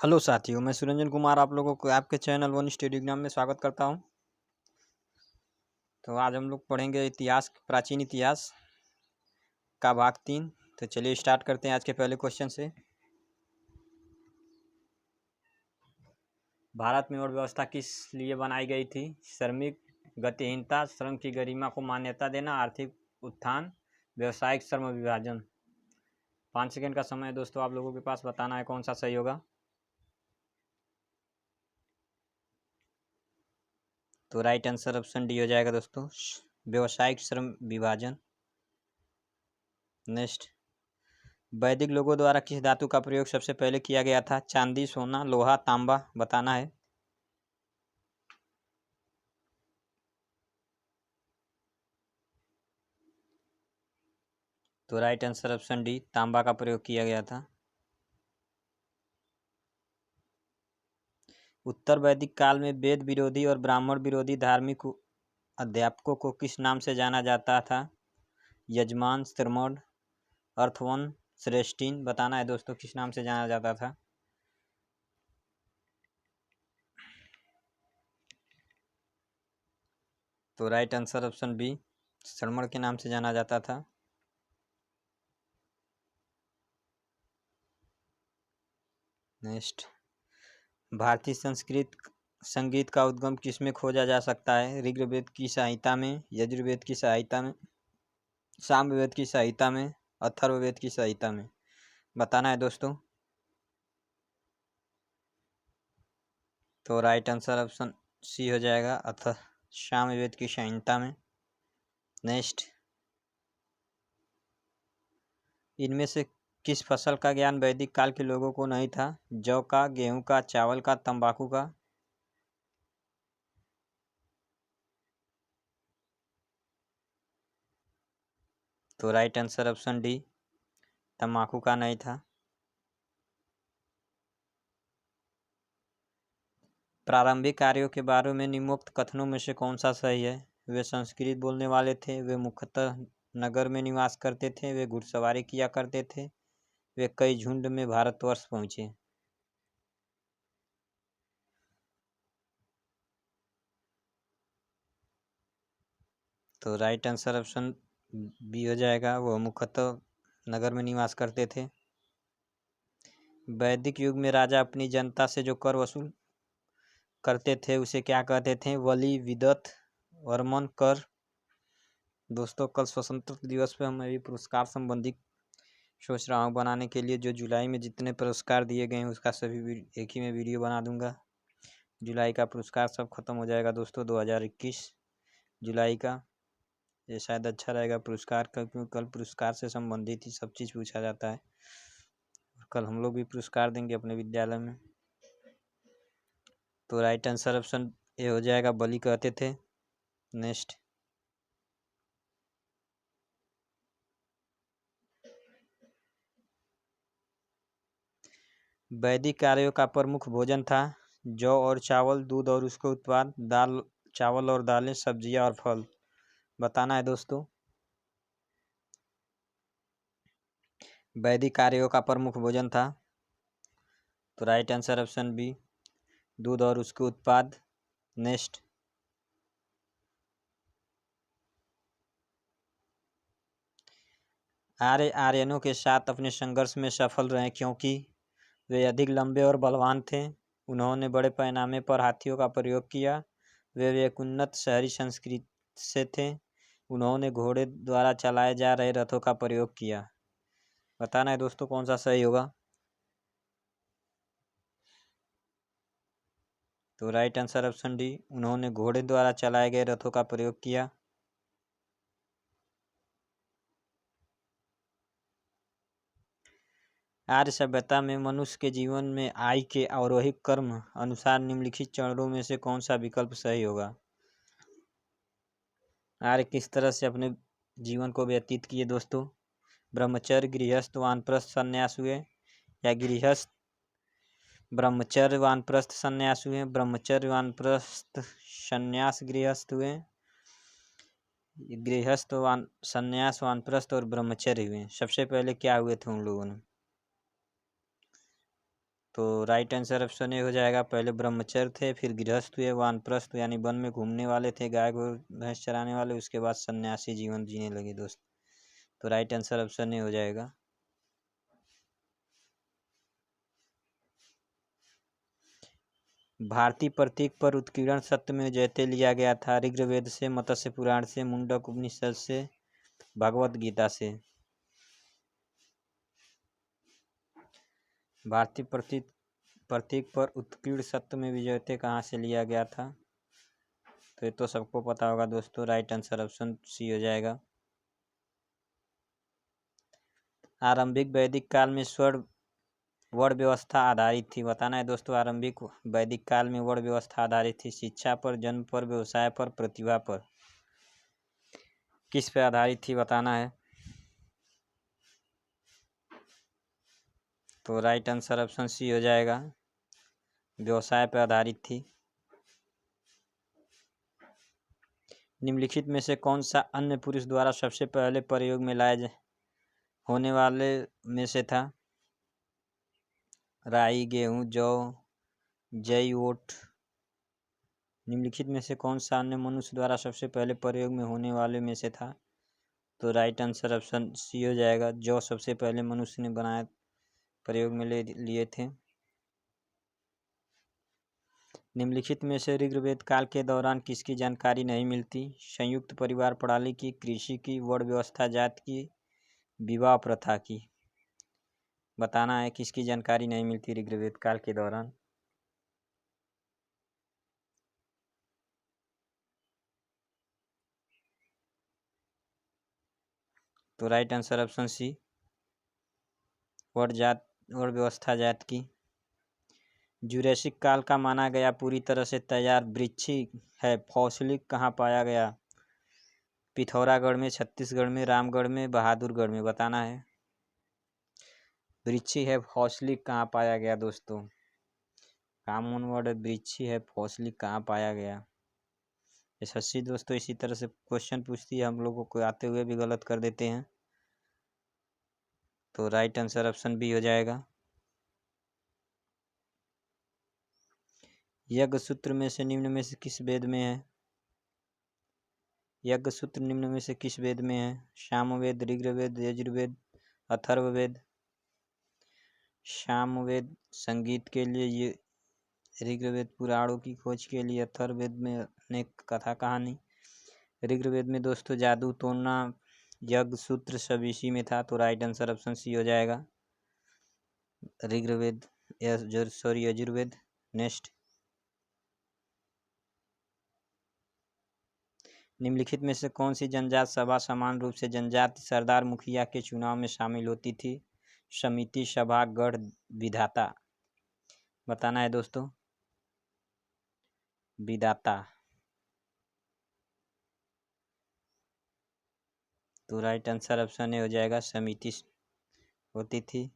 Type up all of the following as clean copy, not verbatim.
Hello साथियों, मैं सुरंजन कुमार आप लोगों को आपके चैनल वन स्टडी एग्जाम में स्वागत करता हूं। तो आज हम लोग पढ़ेंगे इतिहास, प्राचीन इतिहास का भाग 3। तो चलिए स्टार्ट करते हैं आज के पहले क्वेश्चन से। भारत में और व्यवस्था किस लिए बनाई गई थी? श्रमिक गतिहीनता, श्रम की गरिमा को मान्यता देना, आर्थिक उत्थान, व्यावसायिक श्रम विभाजन। 5 सेकंड का समय है दोस्तों, आप लोगों के पास बताना है कौन सा सही होगा। तो राइट आंसर ऑप्शन डी हो जाएगा दोस्तों, व्यावसायिक श्रम विभाजन। नेक्स्ट, वैदिक लोगों द्वारा किस धातु का प्रयोग सबसे पहले किया गया था? चांदी, सोना, लोहा, तांबा, बताना है। तो राइट आंसर ऑप्शन डी, तांबा का प्रयोग किया गया था। उत्तर वैदिक काल में वेद विरोधी और ब्राह्मण विरोधी धार्मिक अध्यापकों को किस नाम से जाना जाता था? यजमान, स्त्रमण, अर्थवन, श्रेष्ठीन, बताना है दोस्तों किस नाम से जाना जाता था। तो राइट आंसर ऑप्शन बी, श्रमण के नाम से जाना जाता था। नेक्स्ट, भारतीय संगीत का उद्गम किसमें खोजा जा सकता है? ऋग्वेद की सहायता में, यजुर्वेद की सहायता में, सामवेद की सहायता में, अथर्ववेद की सहायता में, बताना है दोस्तों। तो राइट आंसर ऑप्शन सी हो जाएगा, सामवेद की सहायता में। नेक्स्ट, इनमें से किस फसल का ज्ञान वैदिक काल के लोगों को नहीं था? जौ का, गेहूं का, चावल का, तंबाकू का। तो राइट आंसर ऑप्शन डी, तंबाकू का नहीं था। प्रारंभिक कार्यों के बारे में निम्नोक्त कथनों में से कौन सा सही है? वे संस्कृत बोलने वाले थे, वे मुख्यतः नगर में निवास करते थे, वे घुड़सवारी किया करते थे, वे कई झुंड में भारतवर्ष पहुंचे। तो राइट आंसर ऑप्शन बी हो जाएगा, वो मुख्यतः नगर में निवास करते थे। वैदिक युग में राजा अपनी जनता से जो कर वसूल करते थे उसे क्या कहते थे? वली, विदत, वर्मन कर। दोस्तों, कल स्वतंत्रता दिवस पे मैं भी पुरस्कार संबंधी सोच रहा हूँ बनाने के लिए। जो जुलाई में जितने पुरस्कार दिए गए हैं उसका सभी एक ही में वीडियो बना दूंगा। जुलाई का पुरस्कार सब खत्म हो जाएगा दोस्तों, 2021 जुलाई का। ये शायद अच्छा रहेगा पुरस्कार का, क्योंकि कल पुरस्कार से संबंधित ही सब चीज़ पूछा जाता है। कल हम लोग भी पुरस्कार देंगे अपने विद्यालय में। तो राइट आंसर ऑप्शन ए हो जाएगा, बलि कहते थे। नेक्स्ट, वैदिक कार्यों का प्रमुख भोजन था? जौ और चावल, दूध और उसके उत्पाद, दाल, चावल और दालें, सब्जियां और फल, बताना है दोस्तों। वैदिक कार्यों का प्रमुख भोजन था। तो राइट आंसर ऑप्शन बी, दूध और उसके उत्पाद। नेक्स्ट, आर्यनों के साथ अपने संघर्ष में सफल रहे क्योंकि वे अधिक लंबे और बलवान थे, उन्होंने बड़े पैमाने पर हाथियों का प्रयोग किया, वे एक उन्नत शहरी संस्कृति से थे, उन्होंने घोड़े द्वारा चलाए जा रहे रथों का प्रयोग किया। बताना है दोस्तों कौन सा सही होगा। तो राइट आंसर ऑप्शन डी, उन्होंने घोड़े द्वारा चलाए गए रथों का प्रयोग किया। आर्य सभ्यता में मनुष्य के जीवन में आय के आरोहिक क्रम अनुसार निम्नलिखित चरणों में से कौन सा विकल्प सही होगा? आर्य किस तरह से अपने जीवन को व्यतीत किए दोस्तों? ब्रह्मचर्य, गृहस्थ, वानप्रस्थ, संन्यास हुए, या गृहस्थ ब्रह्मचर्य वानप्रस्थ संन्यास हुए, ब्रह्मचर्य वानप्रस्थ संन्यास गृहस्थ हुए, गृहस्थ संन्यास वानप्रस्थ और ब्रह्मचर्य हुए। सबसे पहले क्या हुए थे उन लोगों ने? तो राइट आंसर ऑप्शन ए हो जाएगा। पहले ब्रह्मचर्य थे, फिर गृहस्थ हुए, वानप्रस्थ यानी वन में घूमने वाले थे, गाय भैंस चराने वाले, उसके बाद सन्यासी जीवन जीने लगे दोस्त। तो राइट आंसर ऑप्शन ए हो जाएगा। भारतीय प्रतीक पर उत्कीर्णन सत्यमेव जयते लिया गया था। ऋग्वेद से, मत्स्य पुराण से, मुंडक उपनिषद से, भगवत गीता से। भारतीय प्रतीक पर उत्कीर्ण सत्यमेव जयते कहाँ से लिया गया था? तो ये तो सबको पता होगा दोस्तों। राइट आंसर ऑप्शन सी हो जाएगा। आरंभिक वैदिक काल में स्वर्ण वर्ण व्यवस्था आधारित थी। बताना है दोस्तों, आरंभिक वैदिक काल में वर्ण व्यवस्था आधारित थी। शिक्षा पर, जन्म पर, व्यवसाय पर, प्रतिभा पर, किस पे आधारित थी बताना है। तो राइट आंसर ऑप्शन सी हो जाएगा, व्यवसाय पर आधारित थी। निम्नलिखित में से कौन सा अन्य पुरुष द्वारा सबसे पहले प्रयोग में लाया होने वाले में से था? राई, गेहूं, जौ, जई, ओट। निम्नलिखित में से कौन सा अन्य मनुष्य द्वारा सबसे पहले प्रयोग में होने वाले में से था? तो राइट आंसर ऑप्शन सी हो जाएगा, जौ सबसे पहले मनुष्य ने बनाया, प्रयोग में लिए थे। निम्नलिखित में से ऋग्वेद काल के दौरान किसकी जानकारी नहीं मिलती? संयुक्त परिवार प्रणाली की, कृषि की, वर्ण व्यवस्था, जात की, विवाह प्रथा की। बताना है किसकी जानकारी नहीं मिलती ऋग्वेद काल के दौरान। तो राइट आंसर ऑप्शन सी, वर्ण व्यवस्था, जात की। जुरैसिक काल का माना गया पूरी तरह से तैयार वृक्षी है फॉसिलिक कहाँ पाया गया? पिथौरागढ़ में, छत्तीसगढ़ में, रामगढ़ में, बहादुरगढ़ में। बताना है वृक्षी है फॉसिलिक कहाँ पाया गया दोस्तों? कॉमन वर्ड वृक्षी है फॉसिलिक कहाँ पाया गया? एसएससी दोस्तों इसी तरह से क्वेश्चन पूछती है, हम लोगों को आते हुए भी गलत कर देते हैं। तो राइट आंसर ऑप्शन बी हो जाएगा। यज्ञ सूत्र में से निम्न में से किस वेद में है? यज्ञ सूत्र निम्न में से किस वेद में है? सामवेद, ऋग्वेद, यजुर्वेद, अथर्ववेद। सामवेद संगीत के लिए, ये ऋग्वेद पुराणों की खोज के लिए, अथर्ववेद में अनेक कथा कहानी। ऋग्वेद में दोस्तों जादू तोड़ना, यज्ञ सूत्र सब इसी में था। तो राइट आंसर ऑप्शन सी हो जाएगा, ऋग्वेद, यजुर्वेद। नेक्स्ट, निम्नलिखित में से कौन सी जनजाति सभा समान रूप से जनजाति सरदार मुखिया के चुनाव में शामिल होती थी? समिति, सभा, गढ़, विधाता। बताना है दोस्तों, विधाता। तो राइट आंसर ऑप्शन ए हो जाएगा, समिति होती थी।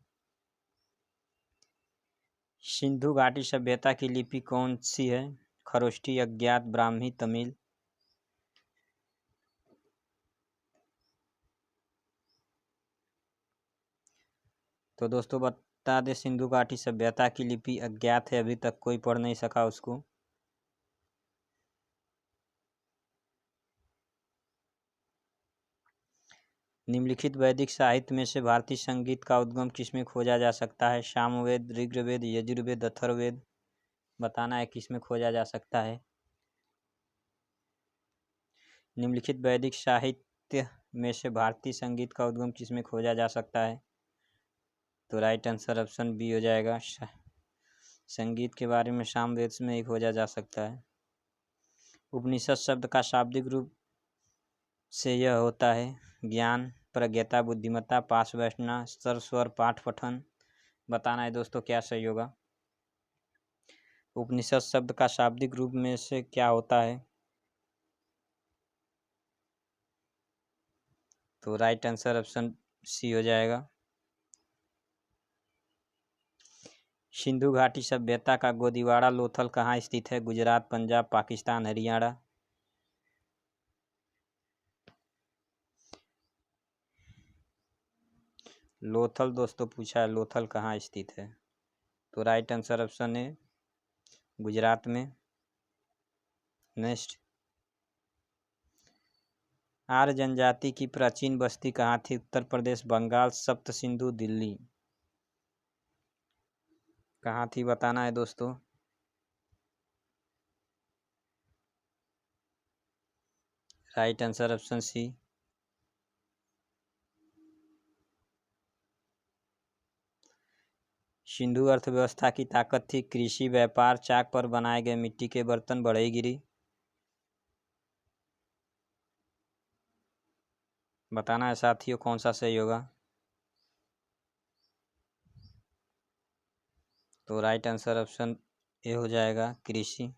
सिंधु घाटी सभ्यता की लिपि कौन सी है? खरोष्ठी, अज्ञात, ब्राह्मी, तमिल। तो दोस्तों बता दें, सिंधु घाटी सभ्यता की लिपि अज्ञात है, अभी तक कोई पढ़ नहीं सका उसको। निम्नलिखित वैदिक साहित्य में से भारतीय संगीत का उद्गम किसमें खोजा जा सकता है? सामवेद, ऋग्वेद, यजुर्वेद, अथर्ववेद। बताना है किसमें खोजा जा सकता है। निम्नलिखित वैदिक साहित्य में से भारतीय संगीत का उद्गम किसमें खोजा जा सकता है? तो राइट आंसर ऑप्शन बी हो जाएगा, संगीत के बारे में सामवेद में ही खोजा जा सकता है। उपनिषद शब्द का शाब्दिक रूप से यह होता है ज्ञान, प्रज्ञता, बुद्धिमत्ता, पास बैठना, स्तर, स्वर, पाठ, पठन। बताना है दोस्तों क्या सही होगा। उपनिषद शब्द का शाब्दिक रूप में से क्या होता है? तो राइट आंसर ऑप्शन सी हो जाएगा। सिंधु घाटी सभ्यता का गोदीवाड़ा लोथल कहाँ स्थित है? गुजरात, पंजाब, पाकिस्तान, हरियाणा। लोथल दोस्तों पूछा है, लोथल कहाँ स्थित है? तो राइट आंसर ऑप्शन है गुजरात में। नेक्स्ट, आर्य जनजाति की प्राचीन बस्ती कहाँ थी? उत्तर प्रदेश, बंगाल, सप्त सिंधु, दिल्ली। कहाँ थी बताना है दोस्तों। Right answer option C. Sindhu अर्थव्यवस्था की ताकत थी कृषि, व्यापार, चाक पर बनाए गए मिट्टी के बर्तन, बढ़ईगिरी। बताना है साथियों कौन सा सही होगा। तो राइट आंसर ऑप्शन ए हो जाएगा कृषि।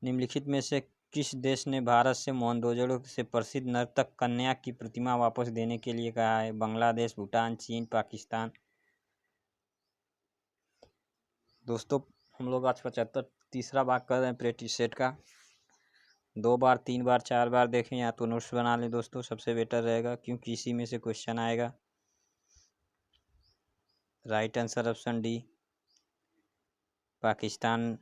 निम्नलिखित में से किस देश ने भारत से मोहनजोदड़ो से प्रसिद्ध नर्तक कन्या की प्रतिमा वापस देने के लिए कहा है? बांग्लादेश, भूटान, चीन, पाकिस्तान। दोस्तों हम लोग आज 75 तीसरा भाग कर रहे हैं प्रैक्टिस सेट का। 2 बार, 3 बार, 4 बार देखें या तो नोट्स बना लें दोस्तों, सबसे बेटर रहेगा क्योंकि इसी में से क्वेश्चन आएगा। Right answer option D Pakistan.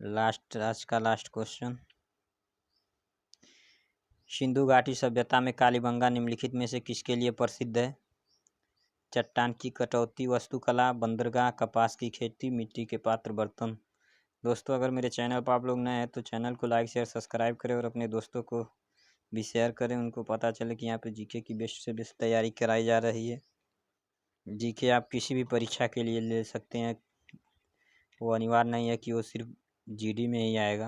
Last, आज का लास्ट क्वेश्चन। सिंधु घाटी सभ्यता में कालीबंगा निम्नलिखित में से किसके लिए प्रसिद्ध है? चट्टान की कटौती, वास्तुकला, बंदरगाह, कपास की खेती, मिट्टी के पात्र बर्तन। दोस्तों अगर मेरे चैनल पर आप लोग नए हैं तो चैनल को लाइक शेयर सब्सक्राइब करें और अपने दोस्तों को भी शेयर करें, उनको पता चले कि यहाँ पे जीके की बेस्ट से बेस्ट तैयारी कराई जा रही है। जीके आप किसी भी परीक्षा के लिए ले सकते हैं, वो अनिवार्य नहीं है कि वो सिर्फ जीडी में ही आएगा,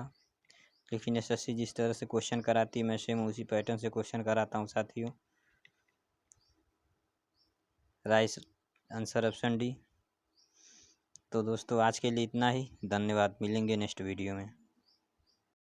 लेकिन एसएससी जिस तरह से क्वेश्चन कराती है मैं सेम उसी पैटर्न से क्वेश्चन कराता हूँ साथियों। Right answer option D. तो दोस्तों आज के लिए इतना ही, धन्यवाद, मिलेंगे नेक्स्ट वीडियो में।